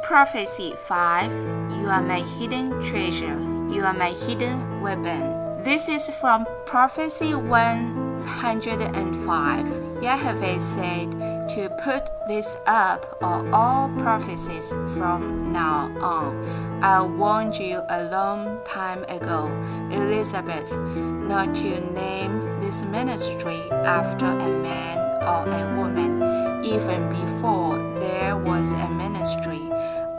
Prophecy 5. You are my hidden treasure. You are my hidden weapon. This is from Prophecy 105. Yahweh said to put this up or all prophecies from now on. I warned you a long time ago, Elizabeth, not to name this ministry after a man or a woman, even before there was a ministry.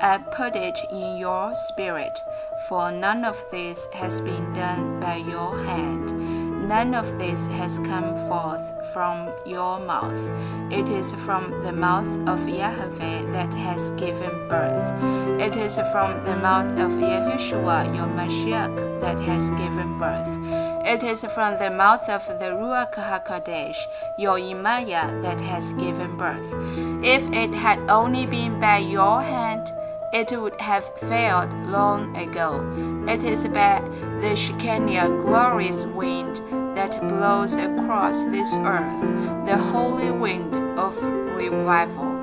I put it in your spirit, for none of this has been done by your hand. None of this has come forth from your mouth. It is from the mouth of Yahweh that has given birth. It is from the mouth of Yahushua, your Mashiach, that has given birth. It is from the mouth of the Ruach HaKodesh, your Imaya, that has given birth. If it had only been by your hand, it would have failed long ago. It is by the Shekinah glorious wind that blows across this earth, the holy wind of revival.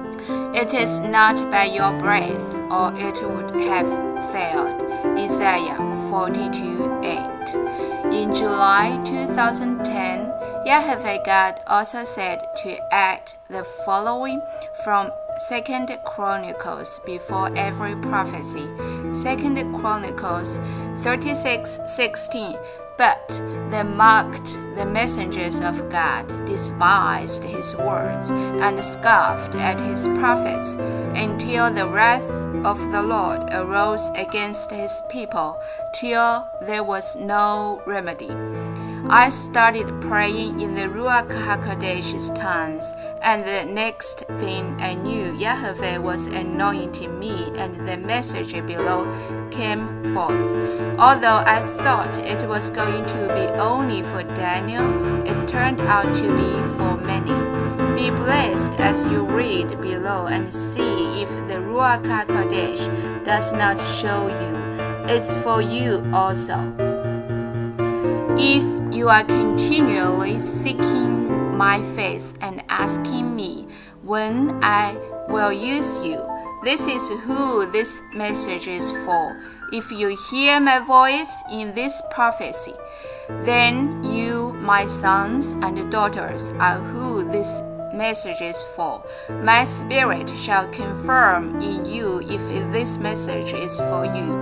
It is not by your breath, or it would have failed. Isaiah 42:8. In July 2010, Yahweh God also said to add the following from 2 Chronicles before every prophecy. 2 Chronicles 36:16. But they mocked the messengers of God, despised his words, and scoffed at his prophets, until the wrath of the Lord arose against his people, till there was no remedy. I started praying in the Ruach HaKodesh's tongues, and the next thing I knew, Yahweh was anointing me, and the message below came forth. Although I thought it was going to be only for Daniel, it turned out to be for many. Be blessed as you read below and see if the Ruach HaKodesh does not show you. It's for you also. If you are continually seeking my face and asking me when I will use you, this is who this message is for. If you hear my voice in this prophecy, then you, my sons and daughters, are who this message is for. My spirit shall confirm in you if this message is for you,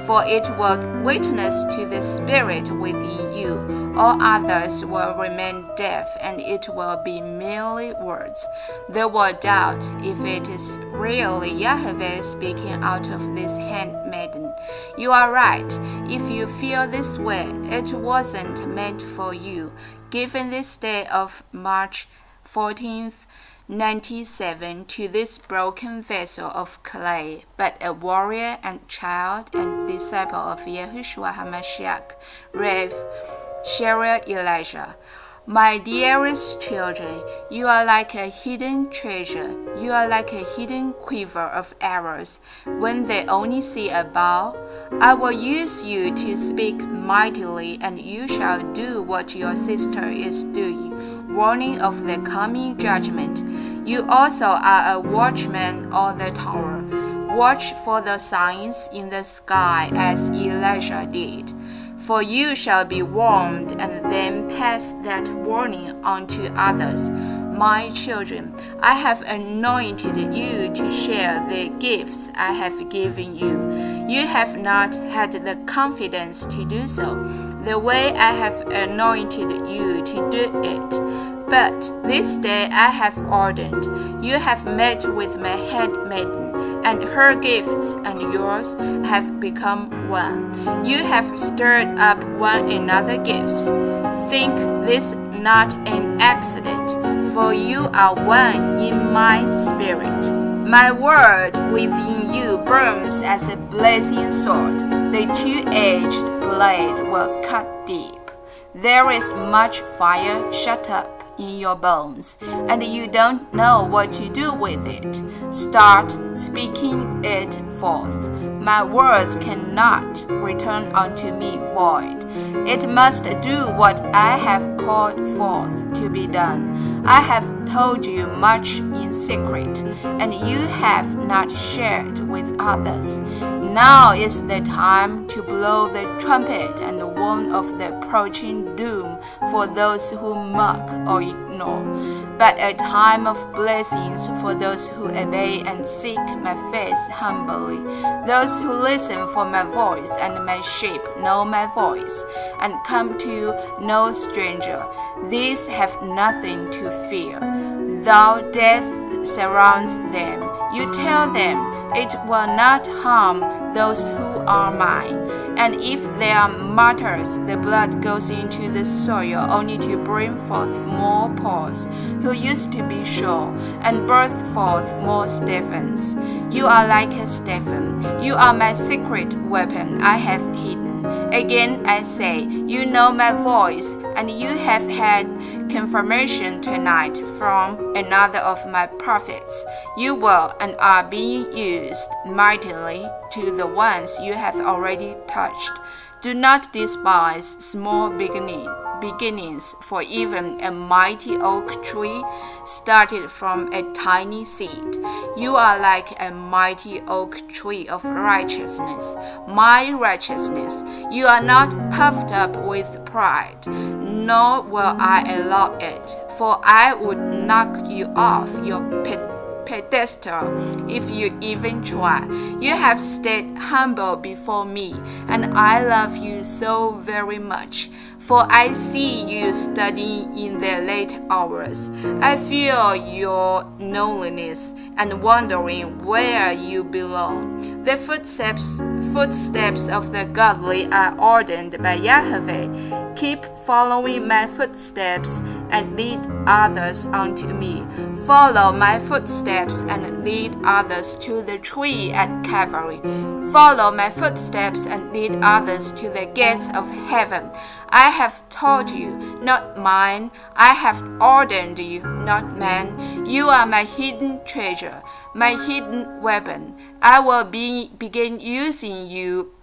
for it will witness to the spirit within you. All others will remain deaf, and it will be merely words. They will doubt if it is really Yahweh speaking out of this handmaiden. You are right. If you feel this way, it wasn't meant for you. Given this day of March 14th, 97 to this broken vessel of clay, but a warrior and child and disciple of Yahushua HaMashiach, Rev. Sheryl Elijah. My dearest children, you are like a hidden treasure. You are like a hidden quiver of arrows. When they only see a bow, I will use you to speak mightily, and you shall do what your sister is doing, warning of the coming judgment. You also are a watchman on the tower. Watch for the signs in the sky as Elijah did. For you shall be warned, and then pass that warning on to others. My children, I have anointed you to share the gifts I have given you. You have not had the confidence to do so, the way I have anointed you to do it. But this day I have ordained. You have met with my handmaiden, and her gifts and yours have become one. You have stirred up one another's gifts. Think this not an accident, for you are one in my spirit. My word within you burns as a blazing sword. The two-edged blade will cut deep. There is much fire shut up in your bones, and you don't know what to do with it. Start speaking it forth. My words cannot return unto me void. It must do what I have called forth to be done. I have told you much in secret, and you have not shared with others. Now is the time to blow the trumpet and warn of the approaching doom for those who mock or ignore, but a time of blessings for those who obey and seek my face humbly, those who listen for my voice, and my sheep know my voice, and come to no stranger. These have nothing to fear. Though death surrounds them, you tell them, it will not harm those who are mine. And if they are martyrs, the blood goes into the soil only to bring forth more Pauls, who used to be sure, and birth forth more Stephens. You are like a Stephen. You are my secret weapon I have hidden. Again I say, you know my voice, and you have had confirmation tonight from another of my prophets. You will and are being used mightily to the ones you have already touched. Do not despise small beginnings, for even a mighty oak tree started from a tiny seed. You are like a mighty oak tree of righteousness, my righteousness. You are not puffed up with pride, nor will I allow it, for I would knock you off your pedestal if you even try. You have stayed humble before me, and I love you so very much. For I see you studying in the late hours. I feel your loneliness and wondering where you belong. The footsteps of the godly are ordained by Yahweh. Keep following my footsteps and lead others unto me. Follow my footsteps and lead others to the tree at Calvary. Follow my footsteps and lead others to the gates of heaven. I have taught you, not mine. I have ordained you, not man. You are my hidden treasure, my hidden weapon. I will begin using you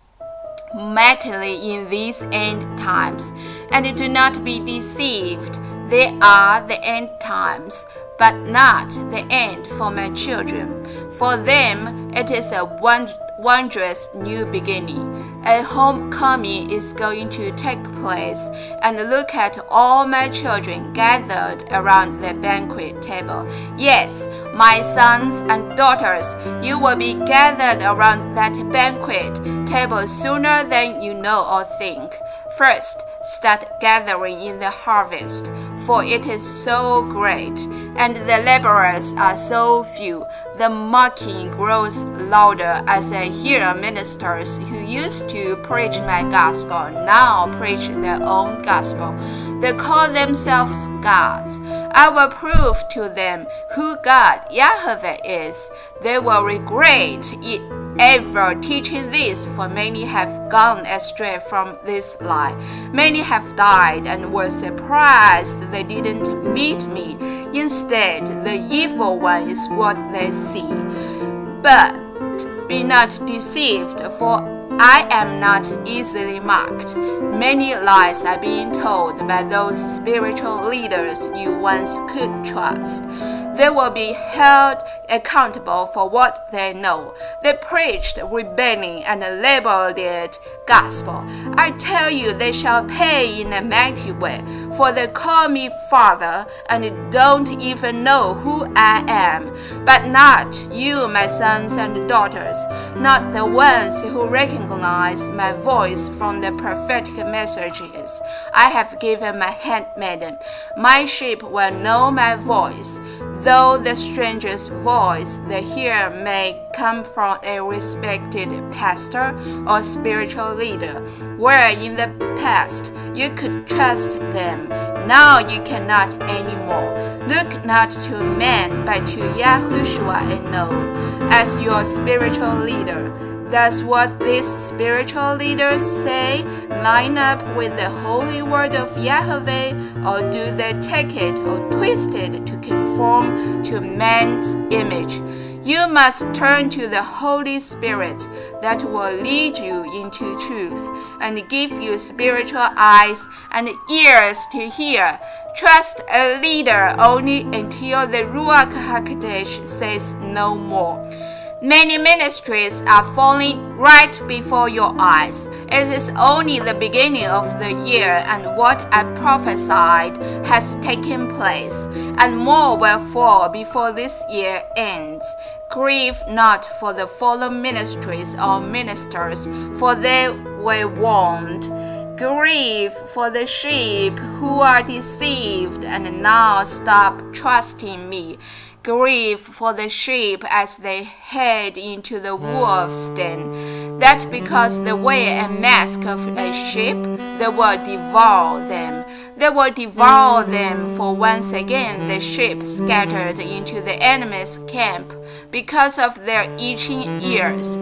mightily in these end times. And do not be deceived. They are the end times, but not the end for my children. For them it is a wondrous new beginning. A homecoming is going to take place, and look at all my children gathered around the banquet table. Yes, my sons and daughters, you will be gathered around that banquet table sooner than you know or think. First, start gathering in the harvest, for it is so great, and the laborers are so few. The mocking grows louder as I hear ministers who used to preach my gospel now preach their own gospel. They call themselves gods. I will prove to them who God Yahweh is. They will regret it ever teaching this, for many have gone astray from this lie. Many have died and were surprised they didn't meet me. Instead, the evil one is what they see. But be not deceived, for I am not easily mocked. Many lies are being told by those spiritual leaders you once could trust. They will be held accountable for what they know. They preached rebellion and labeled it gospel. I tell you, they shall pay in a mighty way, for they call me Father and don't even know who I am. But not you, my sons and daughters, not the ones who recognize my voice from the prophetic messages I have given my handmaiden. My sheep will know my voice, though the stranger's voice they hear may come from a respected pastor or spiritual leader, where in the past you could trust them, now you cannot anymore. Look not to man, but to Yahushua alone as your spiritual leader. Does what these spiritual leaders say line up with the holy word of Yahweh, or do they take it or twist it to conform to man's image? You must turn to the Holy Spirit that will lead you into truth and give you spiritual eyes and ears to hear. Trust a leader only until the Ruach HaKodesh says no more. Many ministries are falling right before your eyes. It is only the beginning of the year, and what I prophesied has taken place, and more will fall before this year ends. Grieve not for the fallen ministries or ministers, for they were warned. Grieve for the sheep who are deceived and now stop trusting me. Grieve for the sheep as they head into the wolf's den. That because they wear a mask of a sheep, they will devour them. They will devour them, for once again the sheep scattered into the enemy's camp because of their itching ears.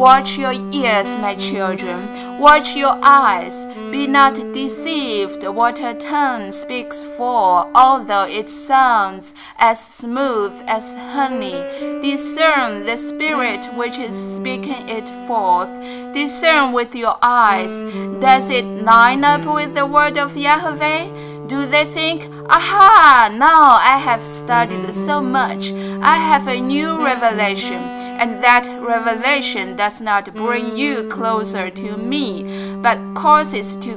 Watch your ears, my children. Watch your eyes. Be not deceived. What a tongue speaks for, although it sounds as smooth as honey. Discern the spirit which is speaking it forth. Discern with your eyes. Does it line up with the word of Yahweh? Do they think, aha, now I have studied so much, I have a new revelation, and that revelation does not bring you closer to me, but causes to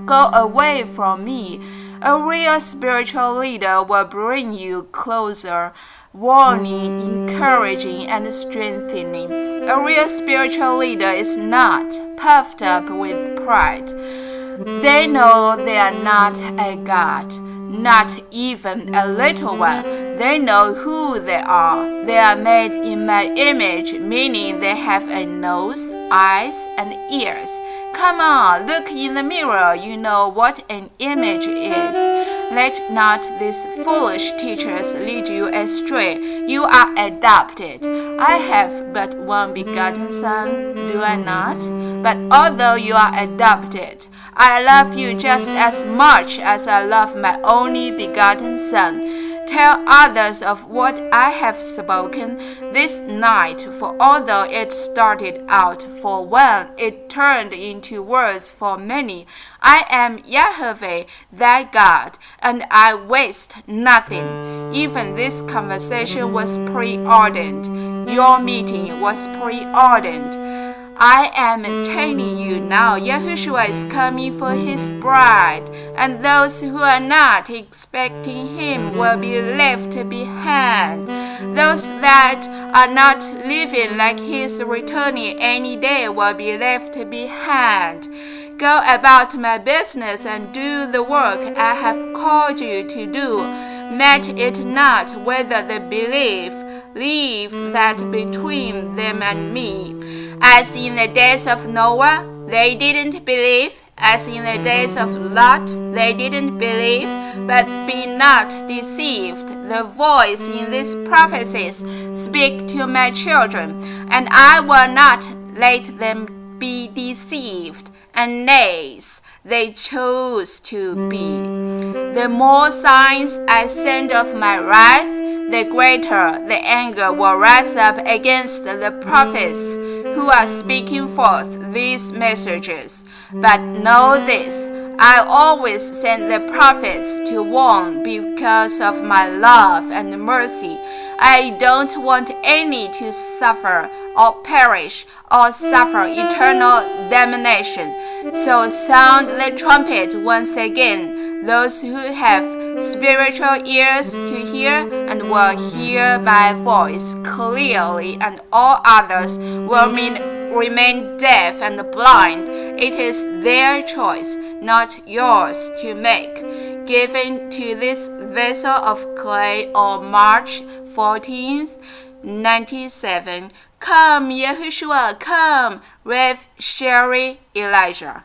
go away from me? A real spiritual leader will bring you closer, warning, encouraging, and strengthening. A real spiritual leader is not puffed up with pride. They know they are not a god, not even a little one. They know who they are. They are made in my image, meaning they have a nose, eyes, and ears. Come on, look in the mirror. You know what an image is. Let not these foolish teachers lead you astray. You are adopted. I have but one begotten son, do I not? But although you are adopted, I love you just as much as I love my only begotten son. Tell others of what I have spoken this night, for although it started out for one, it turned into words for many. I am Yahweh, thy God, and I waste nothing. Even this conversation was preordained. Your meeting was preordained. I am telling you now, Yahushua is coming for his bride, and those who are not expecting him will be left behind. Those that are not living like his returning any day will be left behind. Go about my business and do the work I have called you to do. Matter it not whether they believe. Leave that between them and me. As in the days of Noah, they didn't believe. As in the days of Lot, they didn't believe. But be not deceived. The voice in these prophecies speak to my children, and I will not let them be deceived. And nays, they chose to be. The more signs I send of my wrath, the greater the anger will rise up against the prophets who are speaking forth these messages. But know this, I always send the prophets to warn because of my love and mercy. I don't want any to suffer or perish or suffer eternal damnation. So sound the trumpet once again. Those who have spiritual ears to hear and will hear my voice clearly, and all others will remain deaf and blind. It is their choice, not yours to make. Given to this vessel of clay on March 14th, 97. Come, Yahushua, come, Rev. Sherry Elijah.